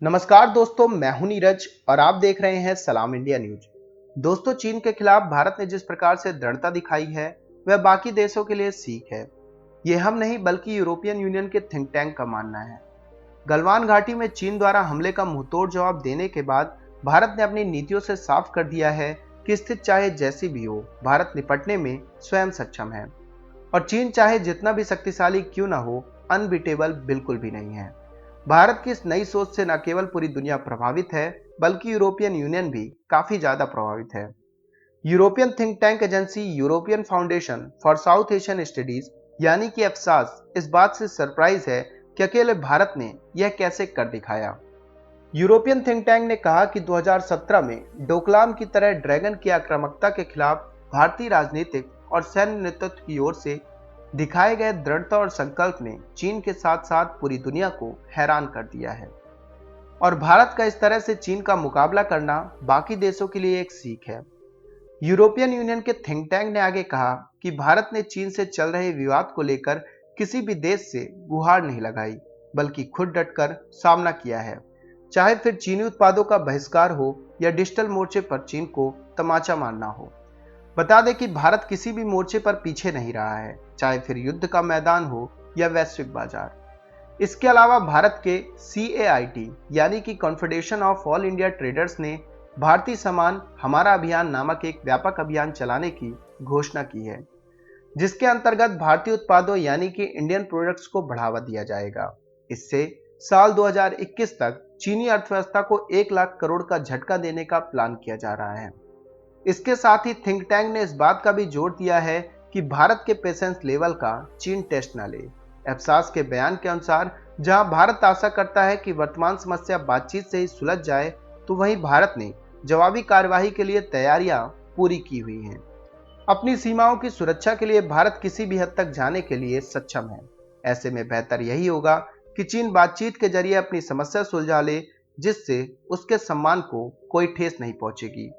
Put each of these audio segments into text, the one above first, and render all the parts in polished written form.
नमस्कार दोस्तों, मैं हूं नीरज और आप देख रहे हैं सलाम इंडिया न्यूज। दोस्तों, चीन के खिलाफ भारत ने जिस प्रकार से दृढ़ता दिखाई है वह बाकी देशों के लिए सीख है। ये हम नहीं बल्कि यूरोपियन यूनियन के थिंक टैंक का मानना है। गलवान घाटी में चीन द्वारा हमले का मुंहतोड़ जवाब देने के बाद भारत ने अपनी नीतियों से साफ कर दिया है कि स्थिति चाहे जैसी भी हो, भारत निपटने में स्वयं सक्षम है। और चीन चाहे जितना भी शक्तिशाली क्यों ना हो, अनबीटेबल बिल्कुल भी नहीं है। भारत की इस नई सोच से न केवल पूरी दुनिया प्रभावित है, बल्कि यूरोपियन यूनियन भी काफी ज्यादा प्रभावित है। European think tank agency European foundation for south Asian studies यानी कि एफसास इस बात से सरप्राइज है कि अकेले भारत ने यह कैसे कर दिखाया। यूरोपियन थिंक टैंक ने कहा कि 2017 में डोकलाम की तरह ड्रैगन की आक्रामकता के खिलाफ भारतीय राजनीतिक और सैन्य नेतृत्व की ओर से दिखाए गए दृढ़ता और संकल्प ने चीन के साथ साथ पूरी दुनिया को हैरान कर दिया है। और भारत का इस तरह से चीन का मुकाबला करना बाकी देशों के लिए एक सीख है। यूरोपियन यूनियन के थिंक टैंक ने आगे कहा कि भारत ने चीन से चल रहे विवाद को लेकर किसी भी देश से गुहार नहीं लगाई, बल्कि खुद डटकर सामना किया है। चाहे फिर चीनी उत्पादों का बहिष्कार हो या डिजिटल मोर्चे पर चीन को तमाचा मारना हो। बता दें कि भारत किसी भी मोर्चे पर पीछे नहीं रहा है, चाहे फिर युद्ध का मैदान हो या वैश्विक बाजार। इसके अलावा भारत के CAIT यानी कि confederation of all India traders ने भारतीय सामान हमारा अभियान नामक एक व्यापक अभियान चलाने की घोषणा की है, जिसके अंतर्गत भारतीय उत्पादों यानी कि इंडियन प्रोडक्ट्स को बढ़ावा दिया जाएगा। इससे साल 2021 तक चीनी अर्थव्यवस्था को 1 लाख करोड़ का झटका देने का प्लान किया जा रहा है। इसके साथ ही थिंक टैंक ने इस बात का भी जोर दिया है कि भारत के पेशेंस लेवल का चीन टेस्ट न ले। एफसास के बयान के अनुसार जहां भारत आशा करता है कि वर्तमान समस्या बातचीत से ही सुलझ जाए, तो वहीं भारत ने जवाबी कार्यवाही के लिए तैयारियां पूरी की हुई हैं। अपनी सीमाओं की सुरक्षा के लिए भारत किसी भी हद तक जाने के लिए सक्षम है। ऐसे में बेहतर यही होगा कि चीन बातचीत के जरिए अपनी समस्या सुलझा ले, जिससे उसके सम्मान को कोई ठेस नहीं पहुंचेगी।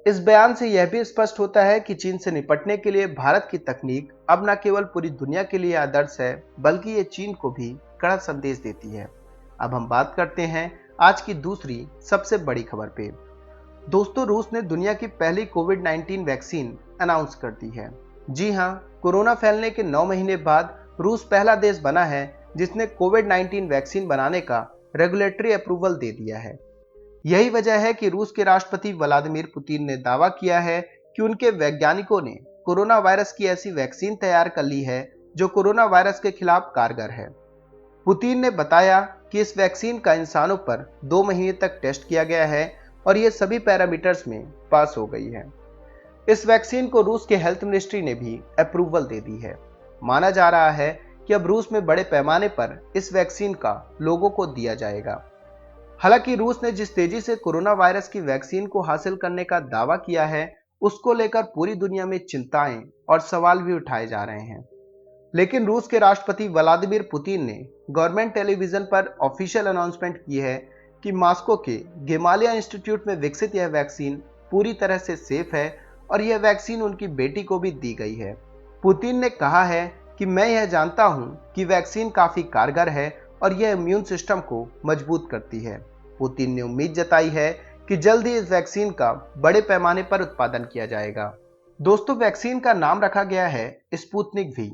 इस बयान से यह भी स्पष्ट होता है कि चीन से निपटने के लिए भारत की तकनीक अब न केवल पूरी दुनिया के लिए आदर्श है, बल्कि ये चीन को भी कड़ा संदेश देती है। अब हम बात करते हैं आज की दूसरी सबसे बड़ी खबर पे। दोस्तों, रूस ने दुनिया की पहली कोविड-19 वैक्सीन अनाउंस कर दी है। जी हां, कोरोना फैलने के 9 महीने बाद रूस पहला देश बना है जिसने कोविड-19 वैक्सीन बनाने का रेगुलेटरी अप्रूवल दे दिया है। यही वजह है कि रूस के राष्ट्रपति व्लादिमीर पुतिन ने दावा किया है कि उनके वैज्ञानिकों ने कोरोना वायरस की ऐसी वैक्सीन तैयार कर ली है जो कोरोना वायरस के खिलाफ कारगर है। पुतिन ने बताया कि इस वैक्सीन का इंसानों पर 2 महीने तक टेस्ट किया गया है और ये सभी पैरामीटर्स में पास हो गई है। इस वैक्सीन को रूस के हेल्थ मिनिस्ट्री ने भी अप्रूवल दे दी है। माना जा रहा है कि अब रूस में बड़े पैमाने पर इस वैक्सीन का लोगों को दिया जाएगा। हालांकि रूस ने जिस तेजी से कोरोना वायरस की वैक्सीन को हासिल करने का दावा किया है, उसको लेकर पूरी दुनिया में चिंताएं और सवाल भी उठाए जा रहे हैं। लेकिन रूस के राष्ट्रपति व्लादिमीर पुतिन ने गवर्नमेंट टेलीविजन पर ऑफिशियल अनाउंसमेंट की है कि मॉस्को के गेमालिया इंस्टीट्यूट में विकसित यह वैक्सीन पूरी तरह से सेफ है और यह वैक्सीन उनकी बेटी को भी दी गई है। पुतिन ने कहा है कि मैं यह जानता हूं कि वैक्सीन काफी कारगर है और यह इम्यून सिस्टम को मजबूत करती है। पुतिन ने उम्मीद जताई है कि जल्द ही इस वैक्सीन का बड़े पैमाने पर उत्पादन किया जाएगा। दोस्तों, वैक्सीन का नाम रखा गया है स्पुतनिक वी।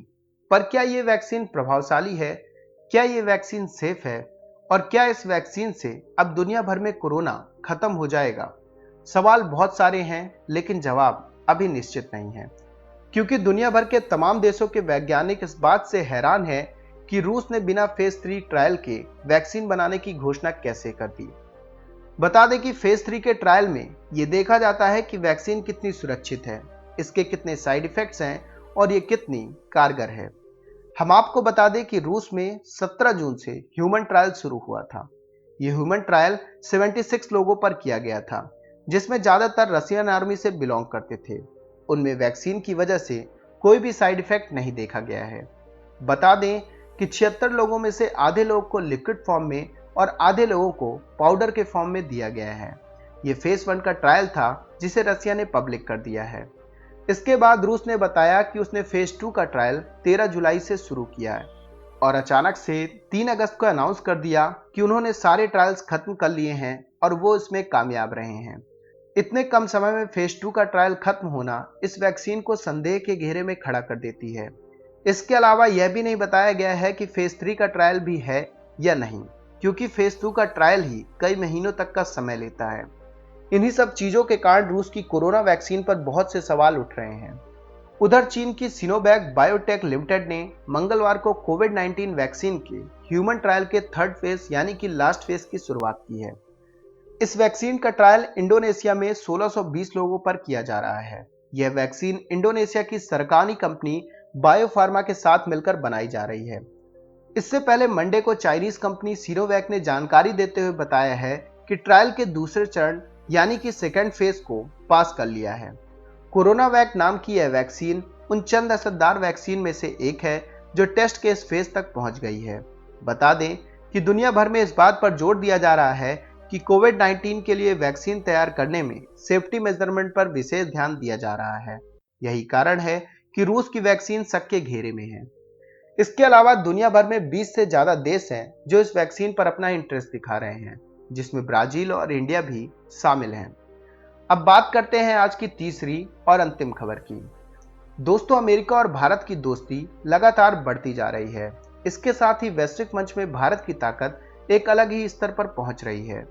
पर क्या ये वैक्सीन प्रभावशाली है? क्या ये वैक्सीन सेफ है? और क्या इस वैक्सीन से अब दुनिया भर में कोरोना खत्म हो जाएगा? सवाल बहुत सारे हैं, लेकिन जवाब अभी निश्चित नहीं है, क्योंकि दुनिया भर के तमाम देशों के वैज्ञानिक इस बात से हैरान हैं कि रूस ने बिना फेज 3 ट्रायल के वैक्सीन बनाने की घोषणा कैसे कर दी। बता दें कि फेज 3 के ट्रायल में यह देखा जाता है कि वैक्सीन कितनी सुरक्षित है, इसके कितने साइड इफेक्ट्स हैं और ये कितनी कारगर है। हम आपको बता दें कि रूस में 17 जून से ह्यूमन ट्रायल शुरू हुआ था। यह ह्यूमन ट्रायल 76 लोगों पर किया गया था, जिसमें ज्यादातर रशियन आर्मी से बिलोंग करते थे। उनमें वैक्सीन की वजह से कोई भी साइड इफेक्ट नहीं देखा गया है। बता दें कि 76 लोगों में से आधे लोगों को लिक्विड फॉर्म में और आधे लोगों को पाउडर के फॉर्म में दिया गया है। यह फेज 1 का ट्रायल था जिसे रसिया ने पब्लिक कर दिया है। इसके बाद रूस ने बताया कि उसने फेज 2 का ट्रायल 13 जुलाई से शुरू किया है। और अचानक से 3 अगस्त को अनाउंस कर दिया कि उन्होंने सारे ट्रायल्स खत्म कर लिए हैं और वो इसमें कामयाब रहे हैं। इतने कम समय में फेज 2 का ट्रायल खत्म होना इस वैक्सीन को संदेह के घेरे में खड़ा कर देती है। इसके अलावा यह भी नहीं बताया गया है कि फेज 3 का ट्रायल भी है या नहीं, क्योंकि फेज 2 का ट्रायल ही कई महीनों तक का समय लेता है। इन्हीं सब चीजों के कारण रूस की कोरोना वैक्सीन पर बहुत से सवाल उठ रहे हैं। उधर चीन की सिनोवैक बायोटेक लिमिटेड ने मंगलवार को कोविड-19 वैक्सीन के ह्यूमन ट्रायल के थर्ड फेज यानी कि लास्ट फेज की शुरुआत की है। इस वैक्सीन का ट्रायल इंडोनेशिया में 1620 लोगों पर किया जा रहा है। यह वैक्सीन इंडोनेशिया की सरकारी कंपनी बायोफार्मा के साथ मिलकर बनाई जा रही है। इससे पहले मंडे को चाइनीज कंपनी सिनोवैक ने जानकारी देते हुए बताया है कि ट्रायल के दूसरे चरण यानी कि सेकेंड फेज को पास कर लिया है। कोरोना वैक नाम की यह वैक्सीन उन चंद असरदार वैक्सीन में से एक है जो टेस्ट के इस फेज तक पहुंच गई है। बता दें कि दुनिया भर में इस बात पर जोर दिया जा रहा है कि कोविड-19 के लिए वैक्सीन तैयार करने में सेफ्टी मेजरमेंट पर विशेष ध्यान दिया जा रहा है। यही कारण है कि रूस की वैक्सीन शक के घेरे में है। इसके अलावा दुनिया भर में 20 से ज्यादा देश हैं जो इस वैक्सीन पर अपना इंटरेस्ट दिखा रहे हैं, जिसमें ब्राजील और इंडिया भी शामिल हैं। अब बात करते हैं आज की तीसरी और अंतिम खबर की। दोस्तों, अमेरिका और भारत की दोस्ती लगातार बढ़ती जा रही है। इसके साथ ही वैश्विक मंच में भारत की ताकत एक अलग ही स्तर पर पहुंच रही है।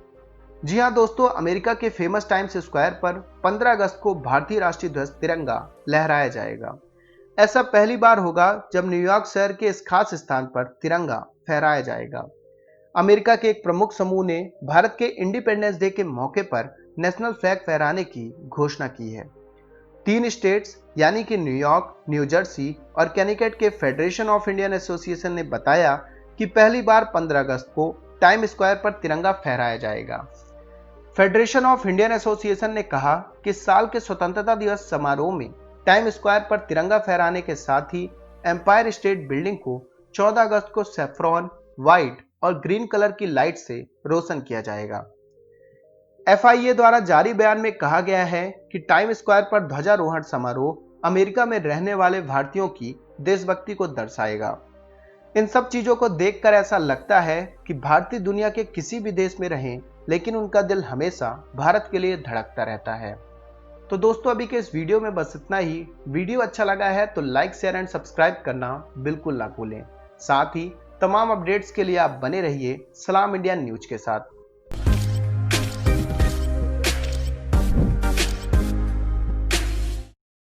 जी हां दोस्तों, अमेरिका के फेमस टाइम्स स्क्वायर पर 15 अगस्त को भारतीय राष्ट्रीय ध्वज तिरंगा लहराया जाएगा। ऐसा पहली बार होगा जब न्यूयॉर्क शहर के इस खास स्थान पर तिरंगा फहराया जाएगा। अमेरिका के एक प्रमुख समूह ने भारत के इंडिपेंडेंस डे के मौके पर नेशनल फ्लैग फहराने की घोषणा की है। 3 स्टेट्स यानी कि न्यूयॉर्क, न्यू जर्सी और कैनिकेट के फेडरेशन ऑफ इंडियन एसोसिएशन ने बताया कि पहली बार 15 अगस्त को टाइम स्क्वायर पर तिरंगा फहराया जाएगा। फेडरेशन ऑफ इंडियन एसोसिएशन ने कहा कि साल के स्वतंत्रता दिवस समारोह में टाइम स्क्वायर पर तिरंगा फहराने के साथ ही एम्पायर स्टेट बिल्डिंग को 14 अगस्त को सैफ्रॉन, व्हाइट और ग्रीन कलर की लाइट से रोशन किया जाएगा। एफआईए द्वारा जारी बयान में कहा गया है कि टाइम स्क्वायर पर ध्वजारोहण समारोह अमेरिका में रहने वाले भारतीयों की देशभक्ति को दर्शाएगा। इन सब चीजों को देखकर ऐसा लगता है कि भारतीय दुनिया के किसी भी देश में रहें, लेकिन उनका दिल हमेशा भारत के लिए धड़कता रहता है। तो दोस्तों, अभी के इस वीडियो में बस इतना ही। वीडियो अच्छा लगा है तो लाइक, शेयर एंड सब्सक्राइब करना बिल्कुल ना भूलें। साथ ही तमाम अपडेट्स के लिए आप बने रहिए सलाम इंडिया न्यूज के साथ।